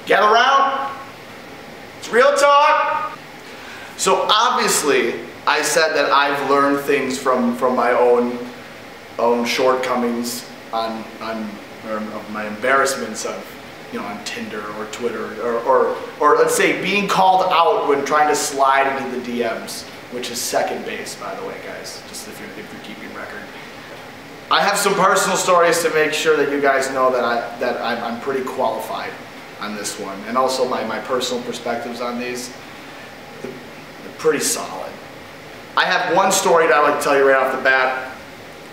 Get around. It's real talk. So obviously, I said that I've learned things from my own shortcomings on my embarrassments of, you know, on Tinder or Twitter or let's say being called out when trying to slide into the DMs, which is second base, by the way, guys. Just if you're keeping record. I have some personal stories to make sure that you guys know that I'm pretty qualified on this one, and also my personal perspectives on these. They're pretty solid. I have one story that I'd like to tell you right off the bat,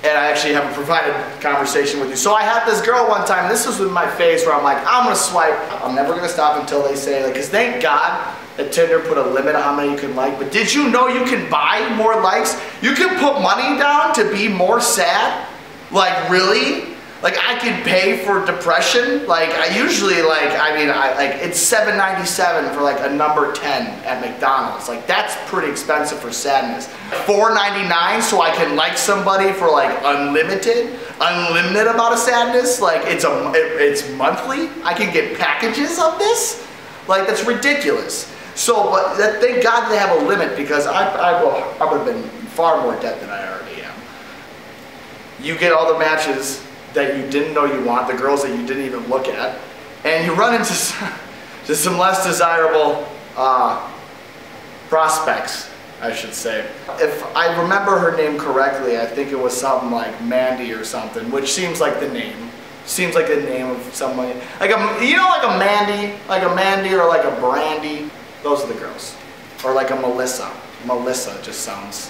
and I actually have a private conversation with you. So I had this girl one time, this was with my face, where I'm like, I'm gonna swipe, I'm never gonna stop until they say, like, because thank God that Tinder put a limit on how many you can like, but did you know you can buy more likes? You can put money down to be more sad? Like, really? Like, I can pay for depression? Like, I usually, like, it's $7.97 for like a number 10 at McDonald's. Like, that's pretty expensive for sadness. $4.99 so I can like somebody for like unlimited amount of sadness? Like, it's monthly? I can get packages of this? Like, that's ridiculous. So, but thank God they have a limit, because I would have been far more dead than I already am. You get all the matches that you didn't know you want, the girls that you didn't even look at, and you run into some less desirable prospects, I should say. If I remember her name correctly, I think it was something like Mandy or something, which seems like the name. Seems like the name of somebody. Like you know, like a Mandy or like a Brandy. Those are the girls. Or like a Melissa. Melissa just sounds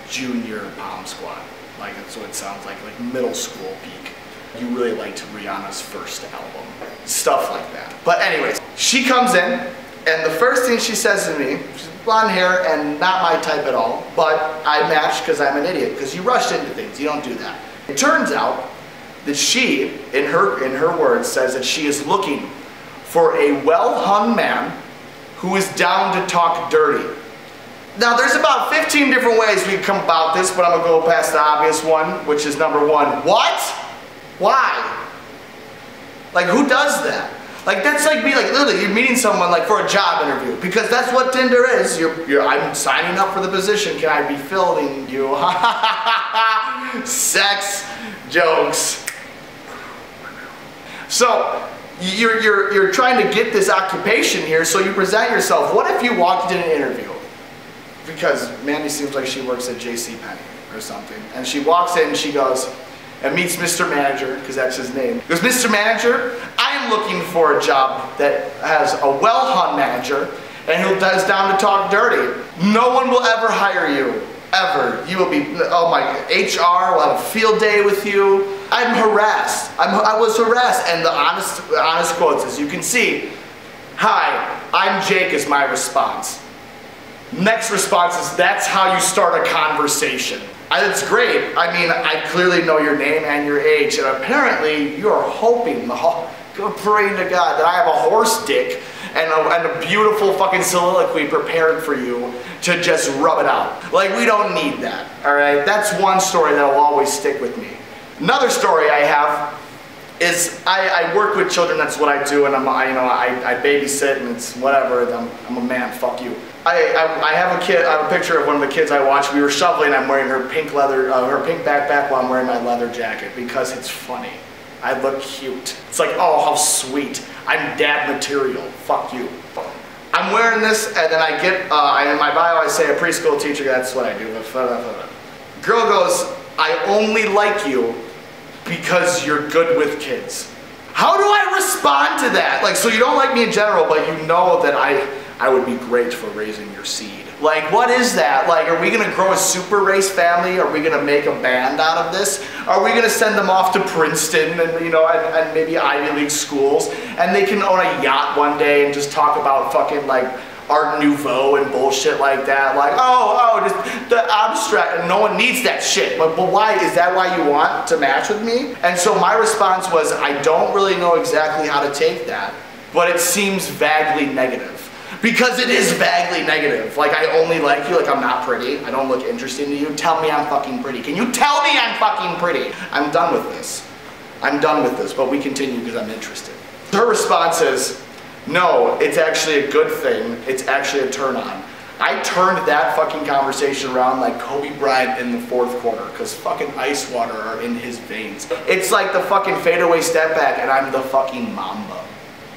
junior Palm Squad. Like, that's what it sounds like middle school peak. You really liked Rihanna's first album. Stuff like that. But anyways, she comes in, and the first thing she says to me, she's blonde hair and not my type at all, but I matched because I'm an idiot, because you rush into things, you don't do that. It turns out that she, in her words, says that she is looking for a well-hung man who is down to talk dirty. Now, there's about 15 different ways we can come about this, but I'm going to go past the obvious one, which is number one. What? Why? Like, who does that? Like, that's like me, like, literally, you're meeting someone, like, for a job interview, because that's what Tinder is. I'm signing up for the position. Can I be filling you? Sex jokes. So, you're trying to get this occupation here, so you present yourself. What if you walked in an interview? Because Mandy seems like she works at JCPenney or something. And she walks in and she goes, and meets Mr. Manager, because that's his name. He goes, Mr. Manager, I am looking for a job that has a well-hung manager and who does down to talk dirty. No one will ever hire you, ever. You will be, oh my, HR will have a field day with you. I'm harassed. I was harassed. And the honest quotes, as you can see, hi, I'm Jake is my response. Next response is, that's how you start a conversation. It's great. I mean, I clearly know your name and your age, and apparently you're hoping, praying to God, that I have a horse dick and a beautiful fucking soliloquy prepared for you to just rub it out. Like, we don't need that, all right? That's one story that will always stick with me. Another story I have is I work with children. That's what I do, and I babysit, and it's whatever. I'm a man. Fuck you. I have a kid. I have a picture of one of the kids I watched. We were shoveling. I'm wearing her pink backpack while I'm wearing my leather jacket because it's funny. I look cute. It's like, oh, how sweet. I'm dad material. Fuck you. I'm wearing this, and then I get in my bio I say a preschool teacher. That's what I do. Girl goes, I only like you because you're good with kids. How do I respond to that? Like, so you don't like me in general, but you know that I would be great for raising your seed. Like, what is that? Like, are we gonna grow a super race family? Are we gonna make a band out of this? Are we gonna send them off to Princeton and, you know, and maybe Ivy League schools, and they can own a yacht one day and just talk about fucking like Art Nouveau and bullshit like that? Like, just the abstract, and no one needs that shit. But why, is that why you want to match with me? And so my response was, I don't really know exactly how to take that, but it seems vaguely negative. Because it is vaguely negative. Like, I only like you, like I'm not pretty. I don't look interesting to you. Tell me I'm fucking pretty. Can you tell me I'm fucking pretty? I'm done with this. I'm done with this, but we continue because I'm interested. Her response is, no, it's actually a good thing. It's actually a turn on. I turned that fucking conversation around like Kobe Bryant in the fourth quarter because fucking ice water are in his veins. It's like the fucking fadeaway step back and I'm the fucking Mamba.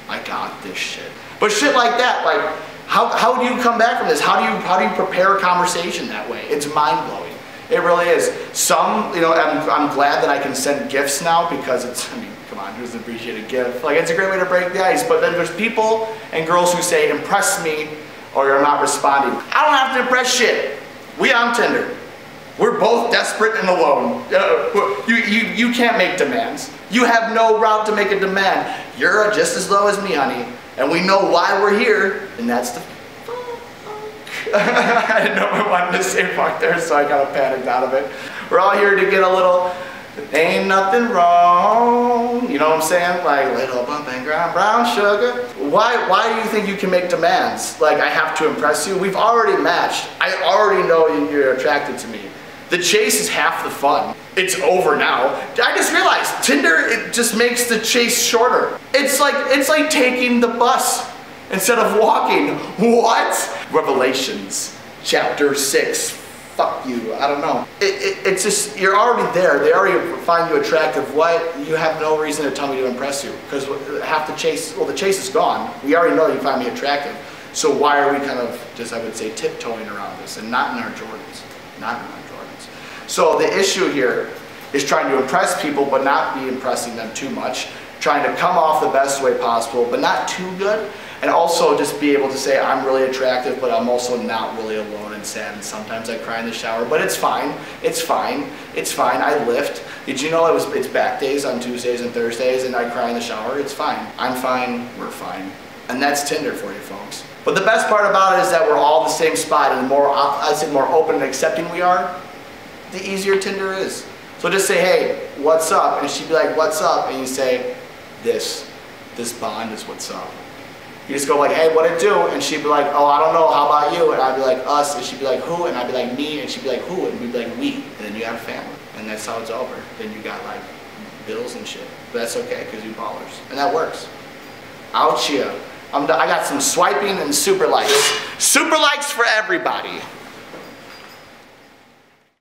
I got this shit. But shit like that, like, how do you come back from this? How do you prepare a conversation that way? It's mind-blowing. It really is. Some, you know, I'm glad that I can send gifts now because it's, I mean, come on, who doesn't appreciate a gift? Like, it's a great way to break the ice. But then there's people and girls who say, impress me, or you're not responding. I don't have to impress shit. We on Tinder. We're both desperate and alone. You can't make demands. You have no route to make a demand. You're just as low as me, honey. And we know why we're here, and that's the fuck. I didn't know I wanted to say fuck there, so I kind of panicked out of it. We're all here to get a little, ain't nothing wrong. You know what I'm saying? Like, little bump and ground, brown sugar. Why do you think you can make demands? Like, I have to impress you? We've already matched. I already know you're attracted to me. The chase is half the fun. It's over now. I just realized Tinder, it just makes the chase shorter. It's like taking the bus instead of walking. What? Revelations, chapter 6. Fuck you, I don't know. It's just, you're already there. They already find you attractive. What? You have no reason to tell me to impress you. Because half the chase, well, the chase is gone. We already know you find me attractive. So why are we kind of just, I would say, tiptoeing around this and not in our Jordans? Not in our Jordans. So the issue here is trying to impress people but not be impressing them too much. Trying to come off the best way possible but not too good. And also just be able to say, I'm really attractive, but I'm also not really alone and sad, and sometimes I cry in the shower, but it's fine, it's fine, it's fine, I lift. Did you know it's back days on Tuesdays and Thursdays and I cry in the shower? It's fine. I'm fine, we're fine. And that's Tinder for you folks. But the best part about it is that we're all the same spot, and the more, I say, more open and accepting we are, the easier Tinder is. So just say, hey, what's up? And she'd be like, what's up? And you say, this bond is what's up. You just go like, hey, what it do? And she'd be like, oh, I don't know, how about you? And I'd be like, us. And she'd be like, who? And I'd be like, me. And she'd be like, who? And we'd be like, we. And then you have a family. And that's how it's over. Then you got like bills and shit. But that's okay, because you ballers. And that works. Ouch, yeah. I got some swiping and super likes. Super likes for everybody.